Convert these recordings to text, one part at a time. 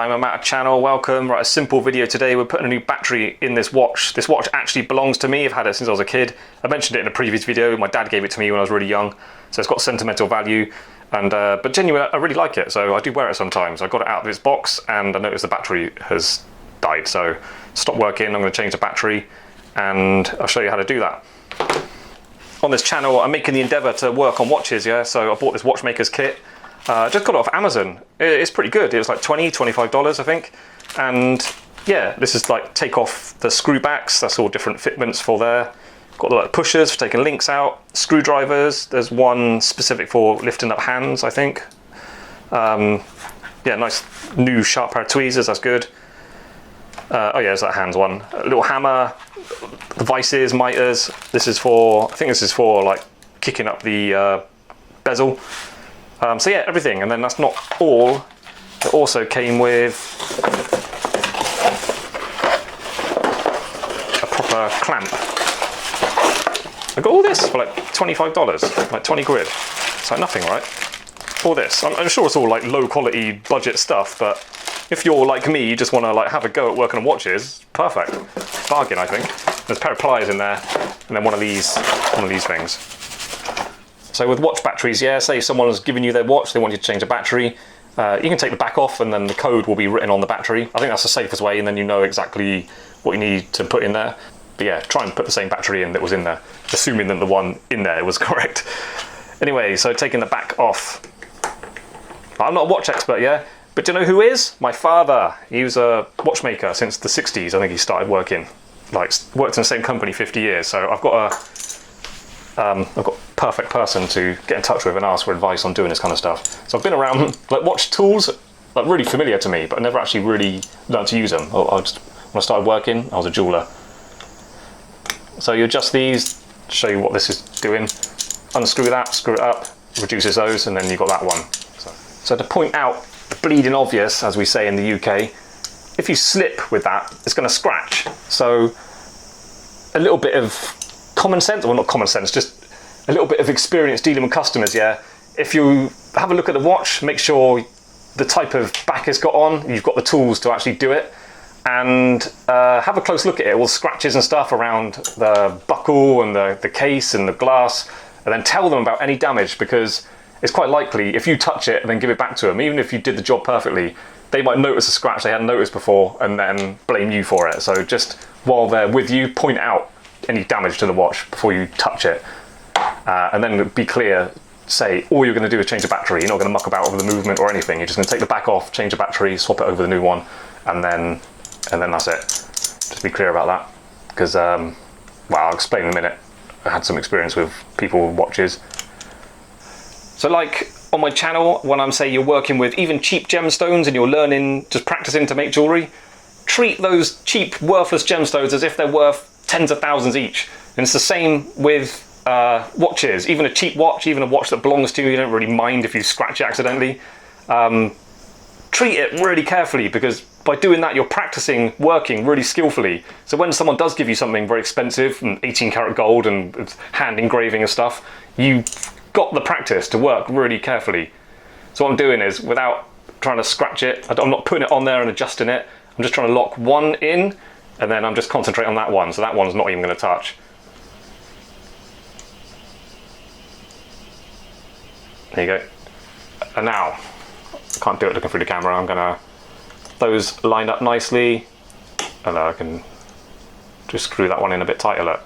time, I'm at a channel, welcome. Right, a simple video today. We're putting a new battery in this watch. This watch actually belongs to me. I've had it since I was a kid. I mentioned it in a previous video. My dad gave it to me when I was really young, so it's got sentimental value. And but genuinely, I really like it, so I do wear it sometimes. I got it out of its box and I noticed the battery has died, so stopped working. I'm going to change the battery and I'll show you how to do that. On this channel, I'm making the endeavour to work on watches, yeah, so I bought this Watchmaker's kit. Just got it off Amazon. It's pretty good. It was like $25, I think. And yeah, this is like take off the screw backs. That's all different fitments for there. Got the like pushers for taking links out. Screwdrivers. There's one specific for lifting up hands, I think. Yeah, nice new sharp pair of tweezers. That's good. Oh yeah, there's that hands one. A little hammer. The vices, miters. This is for, I think this is for like kicking up the bezel. So yeah, everything, and then that's not all. It also came with a proper clamp. I got all this for like $25, like 20 quid. It's like nothing, right? All this. I'm sure it's all like low quality budget stuff, but if you're like me, you just want to like have a go at working on watches, perfect. Bargain, I think. There's a pair of pliers in there, and then one of these things. So with watch batteries, yeah, say someone's given you their watch, they want you to change the battery, you can take the back off and then the code will be written on the battery. I think that's the safest way, and then you know exactly what you need to put in there. But yeah, try and put the same battery in that was in there, assuming that the one in there was correct. Anyway, so taking the back off. I'm not a watch expert, yeah, but do you know who is? My father. He was a watchmaker since the 60s, I think he started working. Like, worked in the same company 50 years, so I've got perfect person to get in touch with and ask for advice on doing this kind of stuff. So I've been around, like watch tools, like really familiar to me, but I never actually really learned to use them. When I started working, I was a jeweller. So you adjust these, show you what this is doing, unscrew that, screw it up, reduces those, and then you've got that one. So to point out the bleeding obvious, as we say in the UK, if you slip with that, it's going to scratch. So a little bit of common sense, well not common sense, just a little bit of experience dealing with customers, yeah. If you have a look at the watch, make sure the type of back it's got on, you've got the tools to actually do it, and have a close look at it, all the scratches and stuff around the buckle and the case and the glass, and then tell them about any damage, because it's quite likely if you touch it and then give it back to them, even if you did the job perfectly, they might notice a scratch they hadn't noticed before and then blame you for it. So just while they're with you, point out any damage to the watch before you touch it, and then be clear, say all you're going to do is change the battery. You're not going to muck about with the movement or anything. You're just going to take the back off, change the battery, swap it over the new one, and then that's it. Just be clear about that, because well, I'll explain in a minute. I had some experience with people with watches. So like on my channel, when I'm saying you're working with even cheap gemstones and you're learning, just practicing to make jewellery, treat those cheap, worthless gemstones as if they're worth tens of thousands each. And it's the same with watches. Even a cheap watch, even a watch that belongs to you, you don't really mind if you scratch it accidentally. Treat it really carefully, because by doing that you're practicing working really skillfully. So when someone does give you something very expensive, and 18 karat gold and hand engraving and stuff, you've got the practice to work really carefully. So what I'm doing is, without trying to scratch it, I'm not putting it on there and adjusting it, I'm just trying to lock one in, and then I'm just concentrating on that one, so that one's not even going to touch. There you go. And now, I can't do it looking through the camera, I'm gonna, those line up nicely, and I can just screw that one in a bit tighter, look.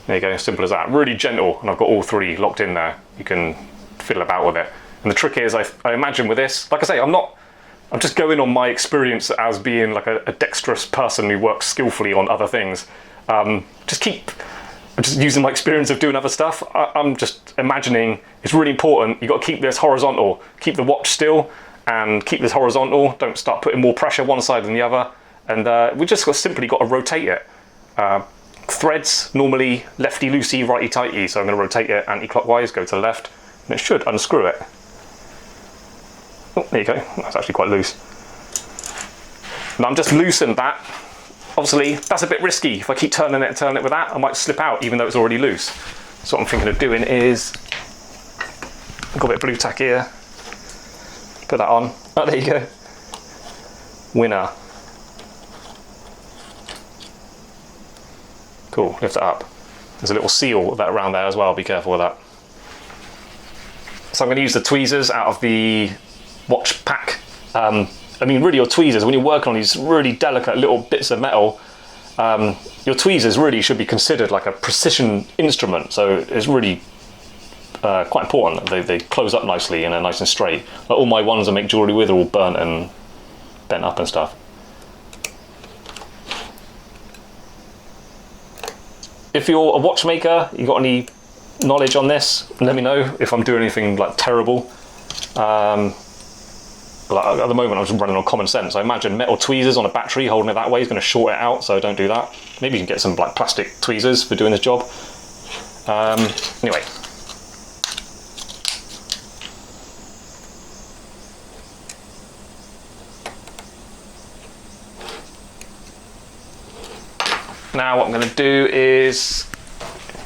There you go, simple as that. Really gentle, and I've got all three locked in there. You can fiddle about with it. And the trick is, I imagine with this, like I say, I'm just going on my experience as being like a dexterous person who works skillfully on other things. I'm just using my experience of doing other stuff. I'm just imagining it's really important. You've got to keep this horizontal. Keep the watch still and keep this horizontal. Don't start putting more pressure one side than the other. And we just simply got to rotate it. Threads, normally lefty-loosey, righty-tighty. So I'm going to rotate it anti-clockwise, go to the left, and it should unscrew it. Oh, there you go. That's actually quite loose. Now I'm just loosened that. Obviously, that's a bit risky. If I keep turning it with that, I might slip out even though it's already loose. So what I'm thinking of doing is, I've got a bit of blue tack here. Put that on. Oh, there you go. winner. Cool, lift it up. There's a little seal of that around there as well, be careful with that. So I'm going to use the tweezers out of the watch pack. I mean, really your tweezers, when you're working on these really delicate little bits of metal, your tweezers really should be considered like a precision instrument. So it's really quite important that they close up nicely and are nice and straight. Like all my ones I make jewellery with are all burnt and bent up and stuff. If you're a watchmaker, you got any knowledge on this, let me know if I'm doing anything like terrible. Like at the moment I'm just running on common sense. I imagine metal tweezers on a battery holding it that way is going to short it out, so don't do that. Maybe you can get some like plastic tweezers for doing this job. Anyway. Now what I'm going to do is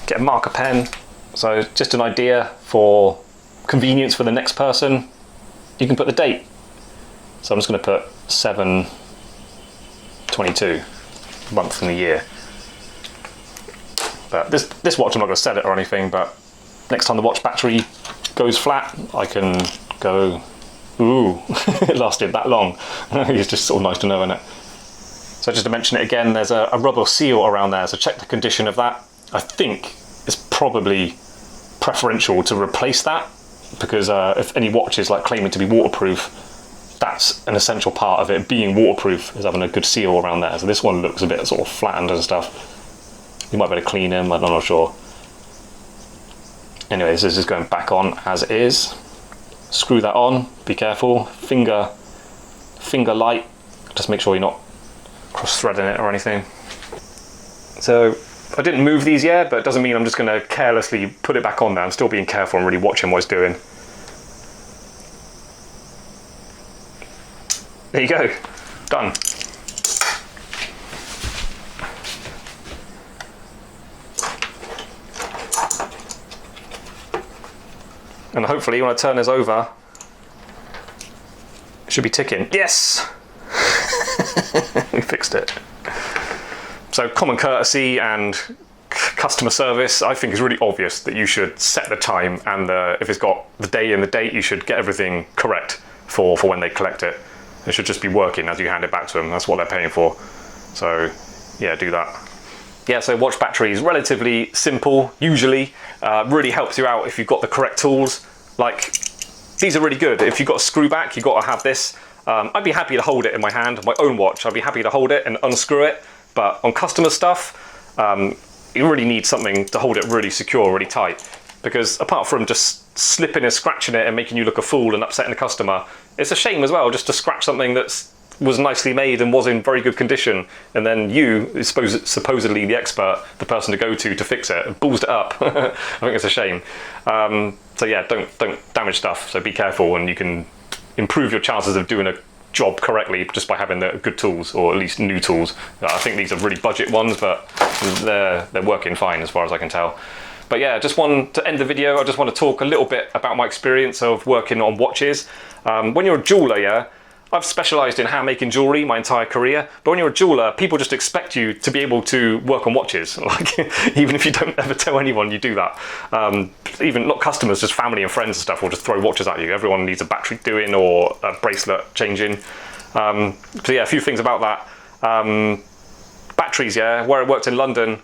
get a marker pen. So just an idea for convenience for the next person. You can put the date. So I'm just going to put 7/22, month and the year. But this watch I'm not going to set it or anything, but next time the watch battery goes flat, I can go, ooh, it lasted that long. It's just sort of nice to know, isn't it? So just to mention it again, there's a rubber seal around there, so check the condition of that. I think it's probably preferential to replace that, because if any watch is like claiming to be waterproof, that's an essential part of it being waterproof, is having a good seal around there. So this one looks a bit sort of flattened and stuff. You might be able to clean them, I'm not sure. Anyway, this is just going back on as is. Screw that on, be careful, finger light, just make sure you're not cross-threading it or anything. So I didn't move these yet, but it doesn't mean I'm just going to carelessly put it back on there. I'm still being careful and really watching what it's doing. There you go, done. And hopefully when I turn this over, it should be ticking. Yes! We fixed it. So common courtesy and customer service, I think is really obvious that you should set the time, and if it's got the day and the date, you should get everything correct for when they collect it. It should just be working as you hand it back to them. That's what they're paying for. So yeah, do that. Yeah, so watch battery is relatively simple, usually. Really helps you out if you've got the correct tools. Like, these are really good. If you've got a screw back, you've got to have this. I'd be happy to hold it in my hand, my own watch. I'd be happy to hold it and unscrew it. But on customer stuff, you really need something to hold it really secure, really tight. Because apart from just slipping and scratching it and making you look a fool and upsetting the customer, it's a shame as well just to scratch something that was nicely made and was in very good condition, and then you, supposedly the expert, the person to go to fix it, balls it up. I think it's a shame. So yeah, don't damage stuff. So be careful, and you can improve your chances of doing a job correctly just by having the good tools, or at least new tools. I think these are really budget ones, but they're working fine as far as I can tell. But yeah, just want to end the video. I just want to talk a little bit about my experience of working on watches. When you're a jeweller, yeah, I've specialised in hand-making jewellery my entire career, but when you're a jeweller, people just expect you to be able to work on watches. Like, even if you don't ever tell anyone you do that. Even not customers, just family and friends and stuff will just throw watches at you. Everyone needs a battery doing or a bracelet changing. So yeah, a few things about that. Batteries, yeah, where I worked in London,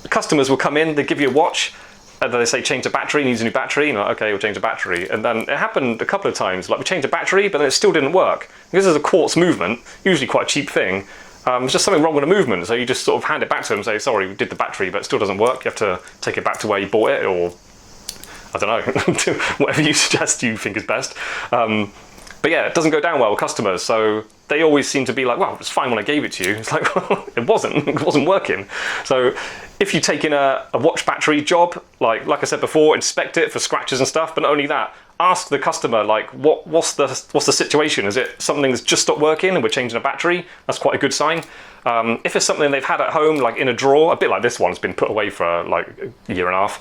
customers will come in, they give you a watch, and then they say change the battery, needs a new battery, and like, okay, we'll change the battery. And then it happened a couple of times, like we changed the battery, but then it still didn't work. This is a quartz movement, usually quite a cheap thing. There's just something wrong with the movement, so you just sort of hand it back to them and say, sorry, we did the battery, but it still doesn't work. You have to take it back to where you bought it, or I don't know, whatever you suggest you think is best. But yeah, it doesn't go down well with customers, so they always seem to be like, well, it was fine when I gave it to you. It's like, well, it wasn't working. So if you take in a watch battery job, like I said before, inspect it for scratches and stuff, but not only that, ask the customer, like, what's the situation? Is it something that's just stopped working and we're changing a battery? That's quite a good sign. If it's something they've had at home, like in a drawer, a bit like this one's been put away for like a year and a half,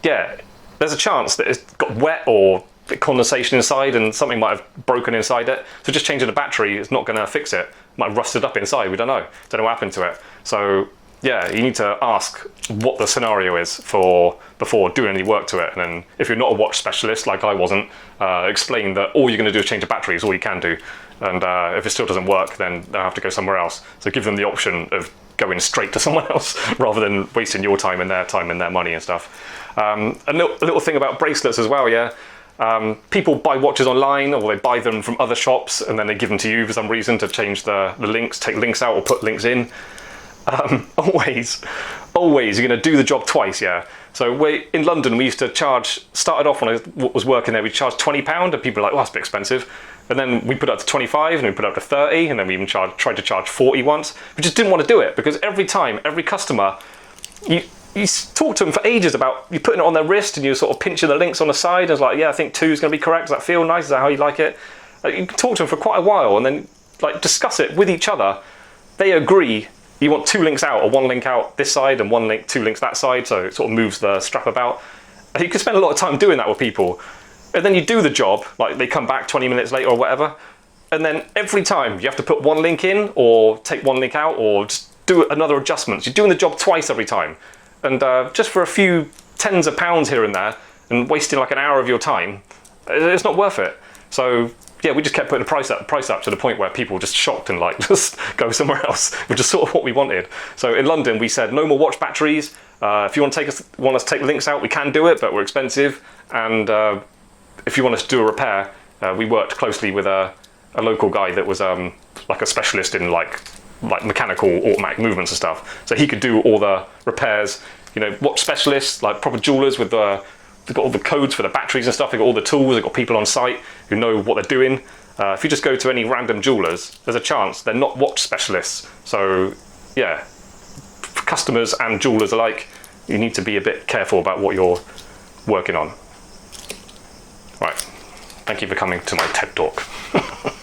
yeah, there's a chance that it's got wet or bit of condensation inside and something might have broken inside it. So just changing the battery is not going to fix it. It might have rusted up inside, we don't know. Don't know what happened to it. So yeah, you need to ask what the scenario is before doing any work to it. And then if you're not a watch specialist, like I wasn't, explain that all you're going to do is change the battery is all you can do. And if it still doesn't work, then they'll have to go somewhere else. So give them the option of going straight to someone else rather than wasting your time and their money and stuff. A little thing about bracelets as well, yeah. People buy watches online, or they buy them from other shops and then they give them to you for some reason to change the links, take links out or put links in. Always you're going to do the job twice, yeah. So in London we used to started off when I was working there, we charged £20 and people were like, oh, that's a bit expensive. And then we put it up to 25 and we put it up to 30 and then we even tried to charge 40 once. We just didn't want to do it because every customer, you talk to them for ages about you putting it on their wrist and you're sort of pinching the links on the side and it's like, yeah, I think 2 is going to be correct. Does that feel nice? Is that how you like it? You can talk to them for quite a while and then like discuss it with each other. They agree. You want 2 links out or 1 link out this side and 2 links that side, so it sort of moves the strap about. And you can spend a lot of time doing that with people. And then you do the job, like they come back 20 minutes later or whatever, and then every time you have to put 1 link in or take 1 link out or just do another adjustment. You're doing the job twice every time. And just for a few tens of pounds here and there and wasting like an hour of your time, it's not worth it. So yeah, we just kept putting the price up to the point where people were just shocked and like just go somewhere else, which is sort of what we wanted. So in London, we said no more watch batteries. If you want us to take links out, we can do it, but we're expensive. And if you want us to do a repair, we worked closely with a local guy that was like a specialist in like mechanical automatic movements and stuff. So he could do all the repairs. You know, watch specialists, like proper jewelers with they've got all the codes for the batteries and stuff. They've got all the tools. They've got people on site who know what they're doing. If you just go to any random jewelers, there's a chance they're not watch specialists. So yeah, for customers and jewelers alike, you need to be a bit careful about what you're working on. Right, thank you for coming to my TED Talk.